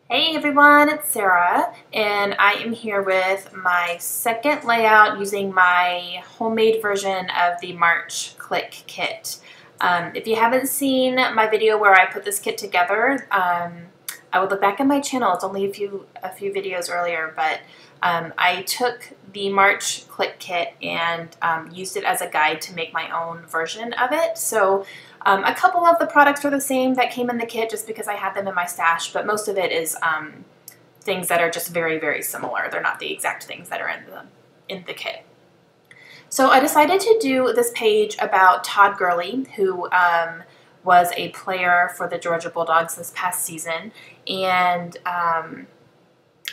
Hey everyone, it's Sarah, and I am here with my second layout using my homemade version of the March Clique kit. If you haven't seen my video where I put this kit together, I would look back at my channel. It's only a few videos earlier, but I took the March Clique kit and used it as a guide to make my own version of it. So a couple of the products are the same that came in the kit just because I had them in my stash, but most of it is things that are just very, very similar. They're not the exact things that are in the kit. So I decided to do this page about Todd Gurley, who was a player for the Georgia Bulldogs this past season, and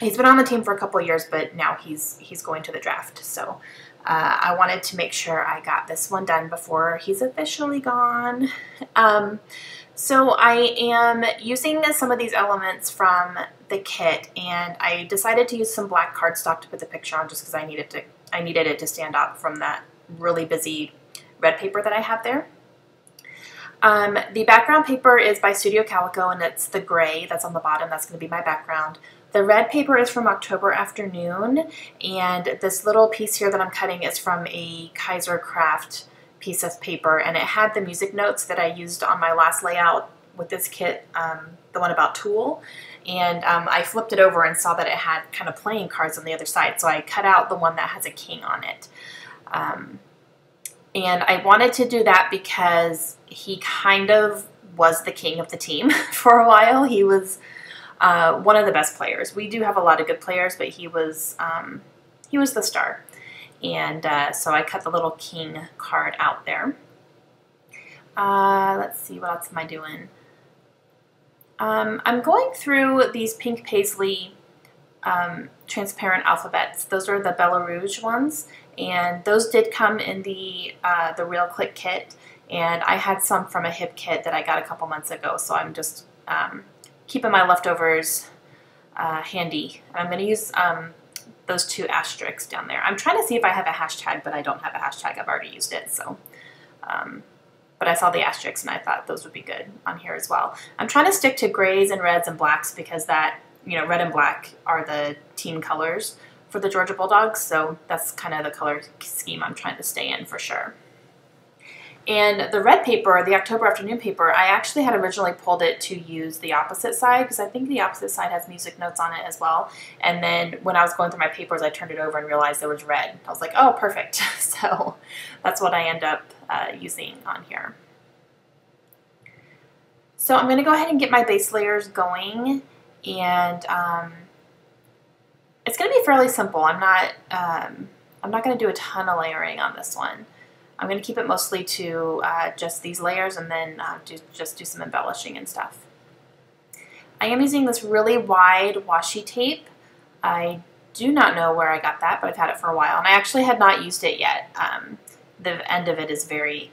he's been on the team for a couple of years, but now he's going to the draft. So I wanted to make sure I got this one done before he's officially gone. So I am using some of these elements from the kit, and I decided to use some black cardstock to put the picture on just because I needed it to stand out from that really busy red paper that I have there. The background paper is by Studio Calico, and it's the gray that's on the bottom. That's going to be my background. The red paper is from October Afternoon, and this little piece here that I'm cutting is from a Kaiser Craft piece of paper, and it had the music notes that I used on my last layout with this kit, the one about Tool, and I flipped it over and saw that it had kind of playing cards on the other side, so I cut out the one that has a king on it. And I wanted to do that because he kind of was the king of the team for a while. He was one of the best players. We do have a lot of good players, but he was the star. And so I cut the little king card out there. Let's see, what else am I doing? I'm going through these pink paisley transparent alphabets. Those are the Bella Rouge ones, and those did come in the Real Clique kit, and I had some from a hip kit that I got a couple months ago, so I'm just keeping my leftovers handy. I'm going to use those two asterisks down there. I'm trying to see if I have a hashtag, but I don't have a hashtag. I've already used it, so but I saw the asterisks and I thought those would be good on here as well. I'm trying to stick to grays and reds and blacks because that, you know, red and black are the team colors for the Georgia Bulldogs, so that's kind of the color scheme I'm trying to stay in for sure. And the red paper, the October Afternoon paper, I actually had originally pulled it to use the opposite side because I think the opposite side has music notes on it as well. And then when I was going through my papers, I turned it over and realized there was red. I was like, oh, perfect. So that's what I end up using on here. So I'm going to go ahead and get my base layers going, and it's going to be fairly simple. I'm not going to do a ton of layering on this one. I'm going to keep it mostly to just these layers, and then just do some embellishing and stuff. I am using this really wide washi tape. I do not know where I got that, but I've had it for a while, and I actually had not used it yet. The end of it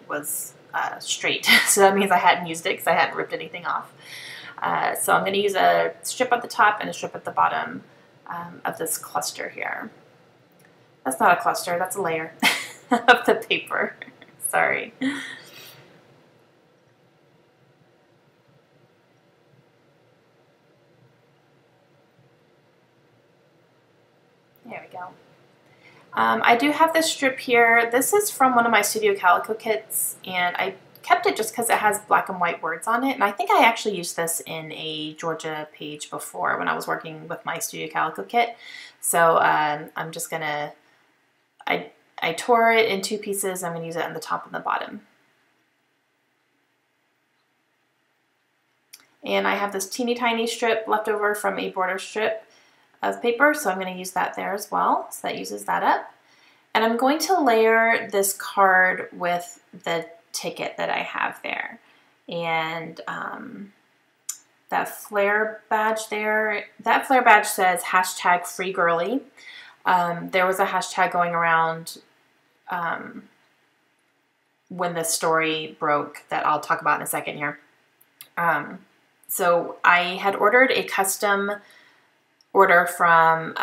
was straight, so that means I hadn't used it because I hadn't ripped anything off. So I'm going to use a strip at the top and a strip at the bottom of this cluster here. That's not a cluster, that's a layer of the paper. Sorry. There we go. I do have this strip here. This is from one of my Studio Calico kits, and I kept it just because it has black and white words on it. And I think I actually used this in a Georgia page before when I was working with my Studio Calico kit. So I'm just going to, I tore it in two pieces. I'm going to use it on the top and the bottom. And I have this teeny tiny strip left over from a border strip of paper, so I'm going to use that there as well. So that uses that up. And I'm going to layer this card with the ticket that I have there. And that flare badge there, that flare badge says hashtag free Gurley. There was a hashtag going around when this story broke that I'll talk about in a second here. So I had ordered a custom order from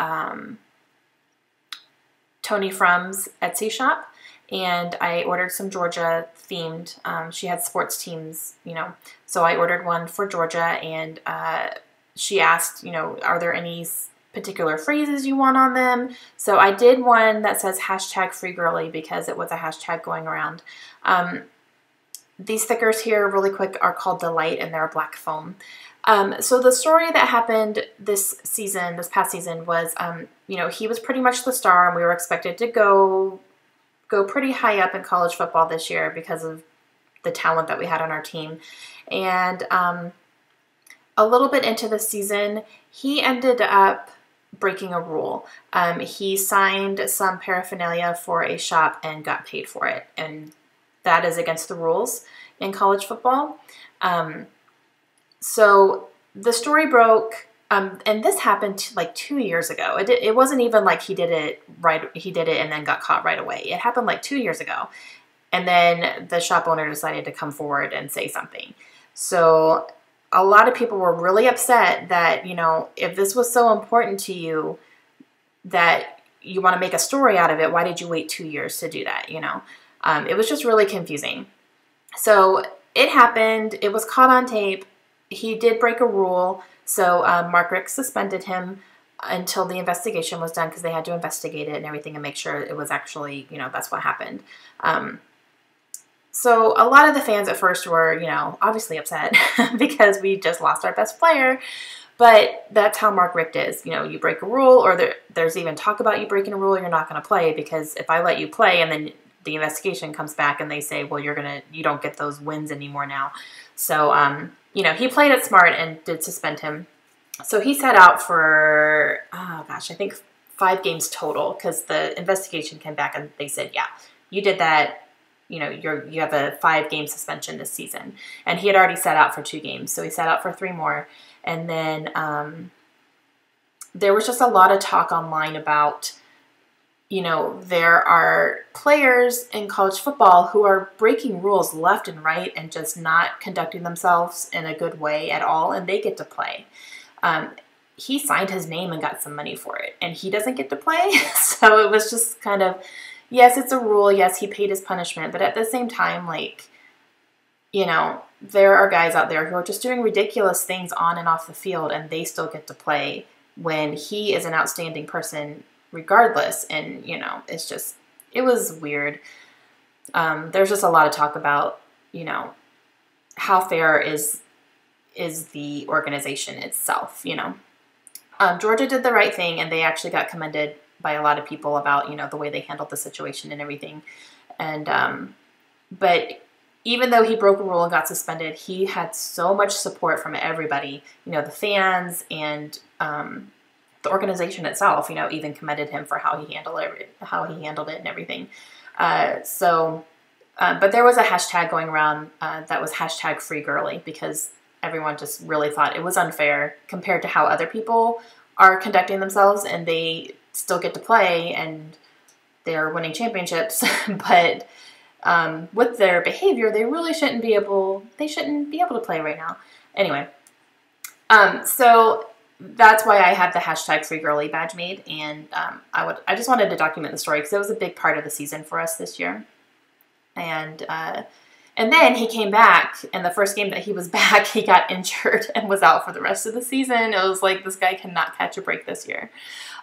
Tony From's Etsy shop, and I ordered some Georgia themed. She had sports teams, you know, so I ordered one for Georgia, and she asked, you know, are there any particular phrases you want on them? So I did one that says hashtag free Gurley because it was a hashtag going around. These stickers here, really quick, are called Delight, and they're a black foam. So the story that happened this past season, was, you know, he was pretty much the star, and we were expected to go pretty high up in college football this year because of the talent that we had on our team. And a little bit into the season, he ended up breaking a rule. He signed some paraphernalia for a shop and got paid for it, and that is against the rules in college football. So the story broke, and this happened like 2 years ago. It wasn't even like he did it and then got caught right away. It happened like 2 years ago, and then the shop owner decided to come forward and say something. So a lot of people were really upset that, you know, if this was so important to you that you want to make a story out of it, why did you wait 2 years to do that, you know? It was just really confusing. So it happened. It was caught on tape. He did break a rule. So Mark Richt suspended him until the investigation was done, because they had to investigate it and everything and make sure it was actually, you know, that's what happened. So a lot of the fans at first were, you know, obviously upset because we just lost our best player. But that's how Mark Richt is. You know, you break a rule, or there's even talk about you breaking a rule, you're not going to play, because if I let you play and then the investigation comes back and they say, well, you don't get those wins anymore now. So, you know, he played it smart and did suspend him. So he sat out for, oh gosh, I think 5 games total, because the investigation came back and they said, yeah, you did that. You know, you have a 5-game suspension this season. And he had already sat out for 2 games. So he sat out for 3 more. And then there was just a lot of talk online about, you know, there are players in college football who are breaking rules left and right and just not conducting themselves in a good way at all, and they get to play. He signed his name and got some money for it, and he doesn't get to play. So it was just kind of, yes, it's a rule. Yes, he paid his punishment. But at the same time, like, you know, there are guys out there who are just doing ridiculous things on and off the field, and they still get to play when he is an outstanding person regardless. And, you know, it was weird. There's just a lot of talk about, you know, how fair is the organization itself, you know. Georgia did the right thing, and they actually got commended by a lot of people about, you know, the way they handled the situation and everything. And, but even though he broke a rule and got suspended, he had so much support from everybody, you know, the fans and, the organization itself, you know, even commended him for how he handled it and everything. But there was a hashtag going around that was hashtag free Gurley, because everyone just really thought it was unfair compared to how other people are conducting themselves, and they still get to play and they're winning championships. But with their behavior, they really shouldn't be able to play right now. Anyway, so that's why I had the hashtag free Gurley badge made, and I just wanted to document the story because it was a big part of the season for us this year. And then he came back, and the first game that he was back, he got injured and was out for the rest of the season. It was like, this guy cannot catch a break this year.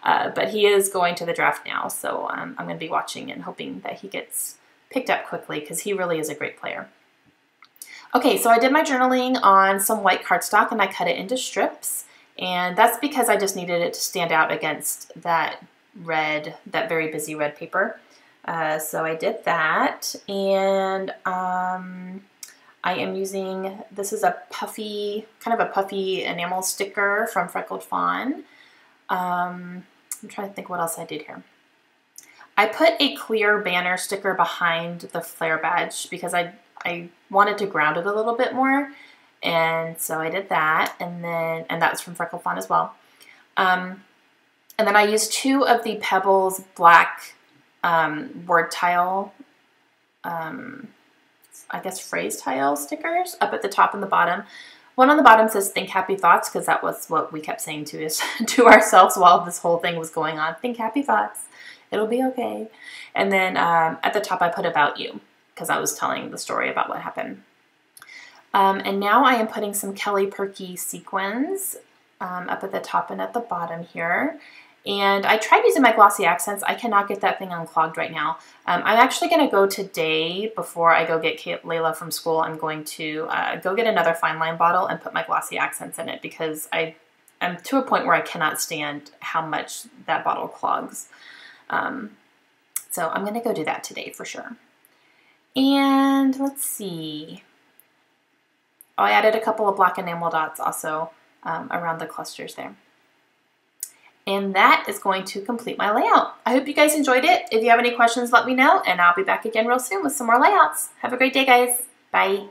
But he is going to the draft now, so I'm going to be watching and hoping that he gets picked up quickly, because he really is a great player. Okay, so I did my journaling on some white cardstock, and I cut it into strips. And that's because I just needed it to stand out against that very busy red paper. So I did that, and I am using, this is kind of a puffy enamel sticker from Freckled Fawn. I'm trying to think what else I did here. I put a clear banner sticker behind the flare badge because I wanted to ground it a little bit more. And so I did that, and that was from Freckled Fawn as well. And then I used 2 of the Pebbles black word tile, I guess phrase tile stickers up at the top and the bottom. One on the bottom says think happy thoughts, because that was what we kept saying to ourselves while this whole thing was going on. Think happy thoughts. It'll be okay. And then at the top I put about you, because I was telling the story about what happened. And now I am putting some Kelly Perky sequins up at the top and at the bottom here. And I tried using my glossy accents. I cannot get that thing unclogged right now. I'm actually going to go today, before I go get Layla from school, I'm going to go get another fine line bottle and put my glossy accents in it, because I'm to a point where I cannot stand how much that bottle clogs. So I'm going to go do that today for sure. And let's see. Oh, I added a couple of black enamel dots also around the clusters there. And that is going to complete my layout. I hope you guys enjoyed it. If you have any questions, let me know, and I'll be back again real soon with some more layouts. Have a great day, guys. Bye.